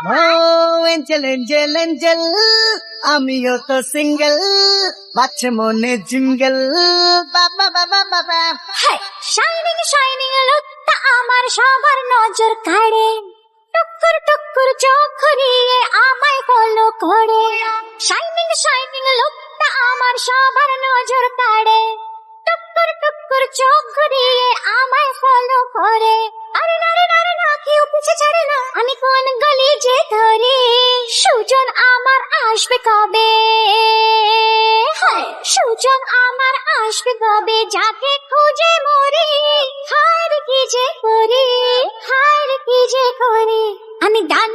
ও Angel Angel Angel, আমিও তো single, বাচ্চা মনে জিঙ্গেল, বাবা বাবা বাবা। শাইনিং শাইনিং লুকটা আমার সবার নজর কাড়ে, টুকুর টুকুর চোখ ঘুরিয়ে আমায় ফলো করে। শাইনিং শাইনিং লুকটা আমার সবার নজর কাড়ে, টুকুর টুকুর চোখ ঘুরিয়ে আমায় ফলো করে। আরে নারে নারে না, কেউ পিছে ছাড়ে না, আমি কোন গলি যে ধরে। সুজন আমার আসবে কবে, সুজন আমার আসবে কবে, যাকে খুঁজে মরি। হায় রে কি যে করি, হায় রে কি যে করি, আমি ডান